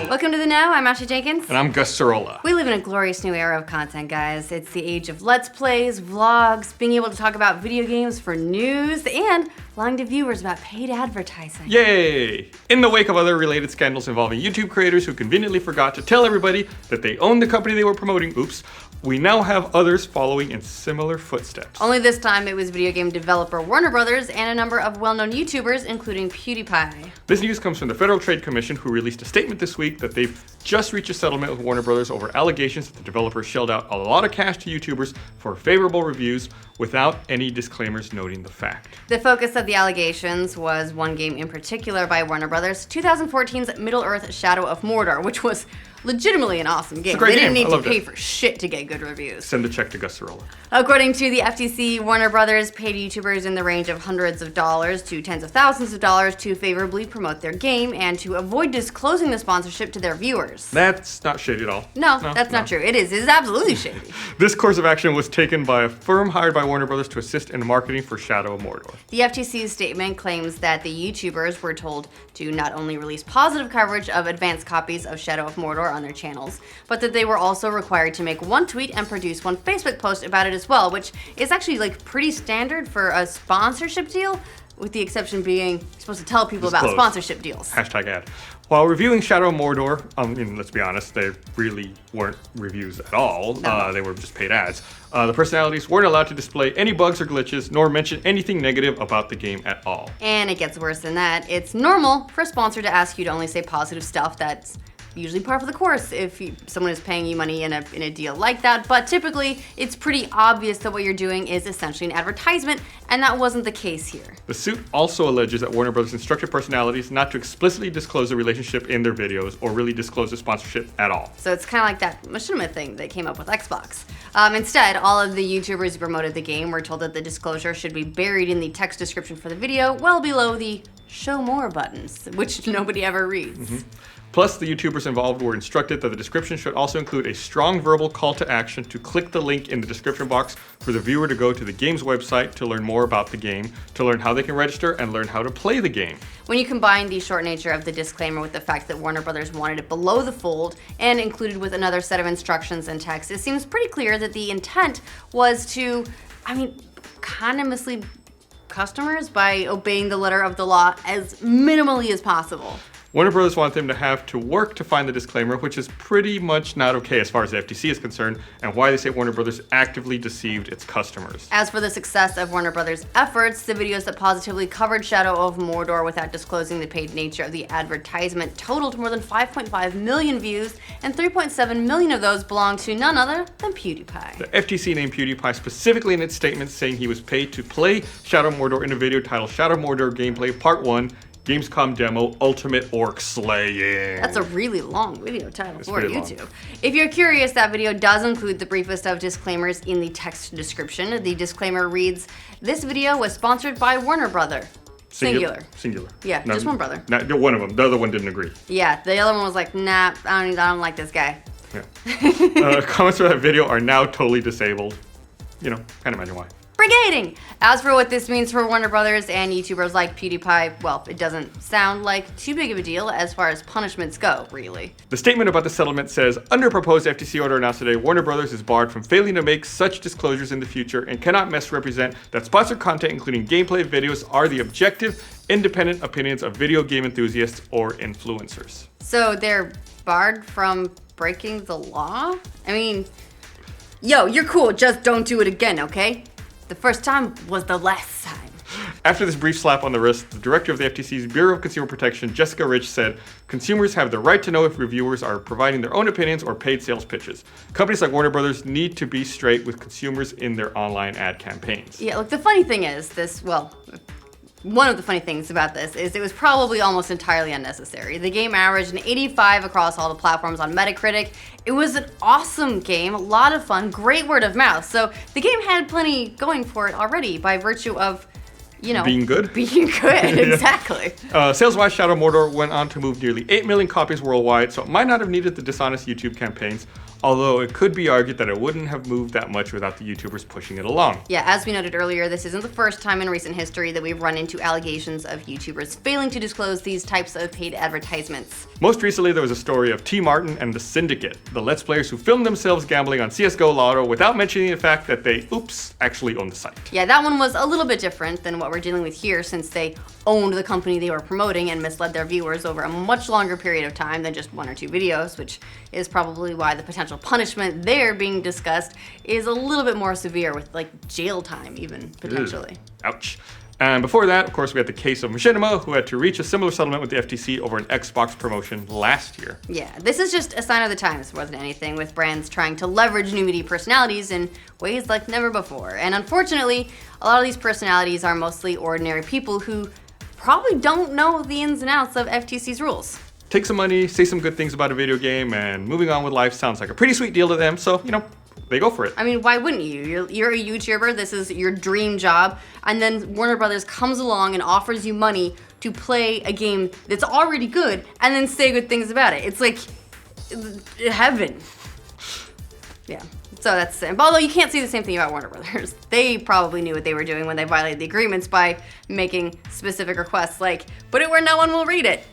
Welcome to The Know. I'm Ashley Jenkins. And I'm Gus Sorola. We live in a glorious new era of content, guys. It's the age of Let's Plays, vlogs, being able to talk about video games for news, and lying to viewers about paid advertising. Yay! In the wake of other related scandals involving YouTube creators who conveniently forgot to tell everybody that they owned the company they were promoting, we now have others following in similar footsteps. Only this time it was video game developer Warner Brothers and a number of well-known YouTubers, including PewDiePie. This news comes from the Federal Trade Commission, who released a statement this week that they've just reached a settlement with Warner Brothers over allegations that the developers shelled out a lot of cash to YouTubers for favorable reviews without any disclaimers noting the fact. The focus of the allegations was one game in particular by Warner Brothers, 2014's Middle-earth Shadow of Mordor, which was legitimately an awesome game. They didn't need to pay for shit to get good reviews. Send the check to Gus Sorola. According to the FTC, Warner Brothers paid YouTubers in the range of hundreds of dollars to tens of thousands of dollars to favorably promote their game and to avoid disclosing the sponsorship to their viewers. That's not shady at all. No, that's not true. It is absolutely shady. This course of action was taken by a firm hired by Warner Brothers to assist in marketing for Shadow of Mordor. The FTC's statement claims that the YouTubers were told to not only release positive coverage of advanced copies of Shadow of Mordor on their channels, but that they were also required to make one tweet and produce one Facebook post about it as well, which is actually like pretty standard for a sponsorship deal, with the exception being you're supposed to tell people about sponsorship deals. Hashtag ad. While reviewing Shadow of Mordor, let's be honest, they really weren't reviews at all. No. They were just paid ads. The personalities weren't allowed to display any bugs or glitches, nor mention anything negative about the game at all. And it gets worse than that. It's normal for a sponsor to ask you to only say positive stuff. That's usually par for the course if someone is paying you money in a deal like that, but typically it's pretty obvious that what you're doing is essentially an advertisement, and that wasn't the case here. The suit also alleges that Warner Brothers instructed personalities not to explicitly disclose the relationship in their videos or really disclose the sponsorship at all. So it's kind of like that machinima thing that came up with Xbox. Instead, all of the YouTubers who promoted the game were told that the disclosure should be buried in the text description for the video, well below the show more buttons, which nobody ever reads. Mm-hmm. Plus, the YouTubers involved were instructed that the description should also include a strong verbal call to action to click the link in the description box for the viewer to go to the game's website to learn more about the game, to learn how they can register, and learn how to play the game. When you combine the short nature of the disclaimer with the fact that Warner Brothers wanted it below the fold and included with another set of instructions and text, it seems pretty clear that the intent was to, kind of mislead customers by obeying the letter of the law as minimally as possible. Warner Brothers wanted them to have to work to find the disclaimer, which is pretty much not okay as far as the FTC is concerned, and why they say Warner Brothers actively deceived its customers. As for the success of Warner Brothers' efforts, the videos that positively covered Shadow of Mordor without disclosing the paid nature of the advertisement totaled more than 5.5 million views, and 3.7 million of those belonged to none other than PewDiePie. The FTC named PewDiePie specifically in its statement, saying he was paid to play Shadow of Mordor in a video titled Shadow of Mordor Gameplay Part 1, Gamescom Demo, Ultimate Orc Slaying. That's a really long video title for YouTube. Long. If you're curious, that video does include the briefest of disclaimers in the text description. The disclaimer reads, "This video was sponsored by Warner Brother." Singular. Yeah, just one brother. One of them. The other one didn't agree. Yeah, the other one was like, nah, I don't like this guy. Yeah. Comments for that video are now totally disabled. Can't imagine why. Brigading! As for what this means for Warner Brothers and YouTubers like PewDiePie, well, it doesn't sound like too big of a deal as far as punishments go, really. The statement about the settlement says, under proposed FTC order announced today, Warner Brothers is barred from failing to make such disclosures in the future and cannot misrepresent that sponsored content, including gameplay videos, are the objective, independent opinions of video game enthusiasts or influencers. So they're barred from breaking the law? Yo, you're cool, just don't do it again, okay? The first time was the last time. After this brief slap on the wrist, the director of the FTC's Bureau of Consumer Protection, Jessica Rich, said, consumers have the right to know if reviewers are providing their own opinions or paid sales pitches. Companies like Warner Brothers need to be straight with consumers in their online ad campaigns. Yeah, look, the funny thing is one of the funny things about this is it was probably almost entirely unnecessary. The game averaged an 85 across all the platforms on Metacritic. It was an awesome game, a lot of fun, great word of mouth. So the game had plenty going for it already by virtue of, being good? Being good, exactly. Sales-wise, Shadow of Mordor went on to move nearly 8 million copies worldwide, so it might not have needed the dishonest YouTube campaigns. although it could be argued that it wouldn't have moved that much without the YouTubers pushing it along. Yeah, as we noted earlier, this isn't the first time in recent history that we've run into allegations of YouTubers failing to disclose these types of paid advertisements. Most recently, there was a story of T. Martin and the Syndicate, the Let's Players who filmed themselves gambling on CSGO Lotto without mentioning the fact that they, actually owned the site. Yeah, that one was a little bit different than what we're dealing with here, since they owned the company they were promoting and misled their viewers over a much longer period of time than just 1 or 2 videos, which is probably why the potential punishment there being discussed is a little bit more severe, with like jail time even, potentially. Ouch. And before that, of course, we had the case of Machinima, who had to reach a similar settlement with the FTC over an Xbox promotion last year. Yeah, this is just a sign of the times more than anything, with brands trying to leverage new media personalities in ways like never before. And unfortunately, a lot of these personalities are mostly ordinary people who probably don't know the ins and outs of FTC's rules. Take some money, say some good things about a video game, and moving on with life sounds like a pretty sweet deal to them, so, they go for it. I mean, why wouldn't you? You're a YouTuber, this is your dream job, and then Warner Brothers comes along and offers you money to play a game that's already good and then say good things about it. It's like heaven. Yeah. So that's it. Although you can't say the same thing about Warner Brothers. They probably knew what they were doing when they violated the agreements by making specific requests like, put it where no one will read it.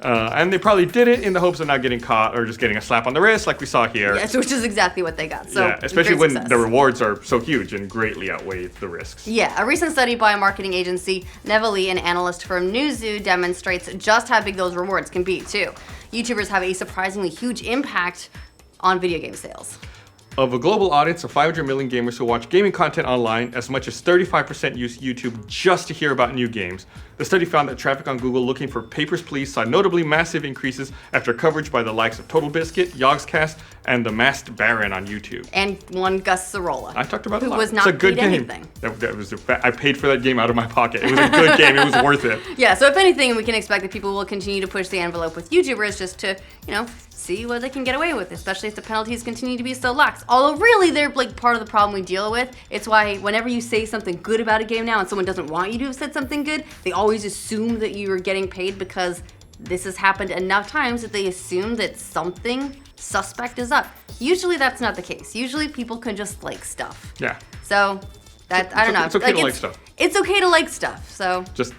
And they probably did it in the hopes of not getting caught or just getting a slap on the wrist like we saw here. Yes, which is exactly what they got. So yeah, especially when success. the rewards are so huge and greatly outweigh the risks. Yeah, a recent study by a marketing agency, Neville, an analyst from Newzoo, demonstrates just how big those rewards can be, too. YouTubers have a surprisingly huge impact on video game sales. Of a global audience of 500 million gamers who watch gaming content online, as much as 35% use YouTube just to hear about new games. The study found that traffic on Google looking for Papers, Please saw notably massive increases after coverage by the likes of Total Biscuit, Yogscast, and The Masked Baron on YouTube. And one Gus Sorola. I talked about it a lot. Who was not it's a good paid game. anything. I paid for that game out of my pocket. It was a good game. It was worth it. Yeah, so if anything, we can expect that people will continue to push the envelope with YouTubers just to, see what they can get away with, especially if the penalties continue to be so lax. Although really, they're like part of the problem we deal with. It's why whenever you say something good about a game now and someone doesn't want you to have said something good, they always assume that you are getting paid, because this has happened enough times that they assume that something suspect is up. Usually that's not the case. Usually people can just like stuff. Yeah. So I don't know. It's okay to like stuff. It's okay to like stuff. So just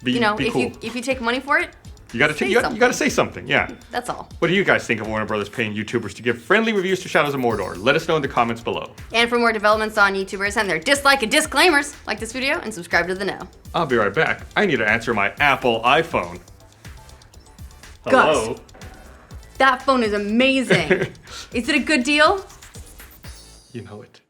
be cool. if you take money for it, you gotta say something, yeah. That's all. What do you guys think of Warner Brothers paying YouTubers to give friendly reviews to Shadows of Mordor? Let us know in the comments below. And for more developments on YouTubers and their dislike and disclaimers, like this video and subscribe to The Know. I'll be right back. I need to answer my Apple iPhone. Hello? Gus, that phone is amazing. Is it a good deal? You know it.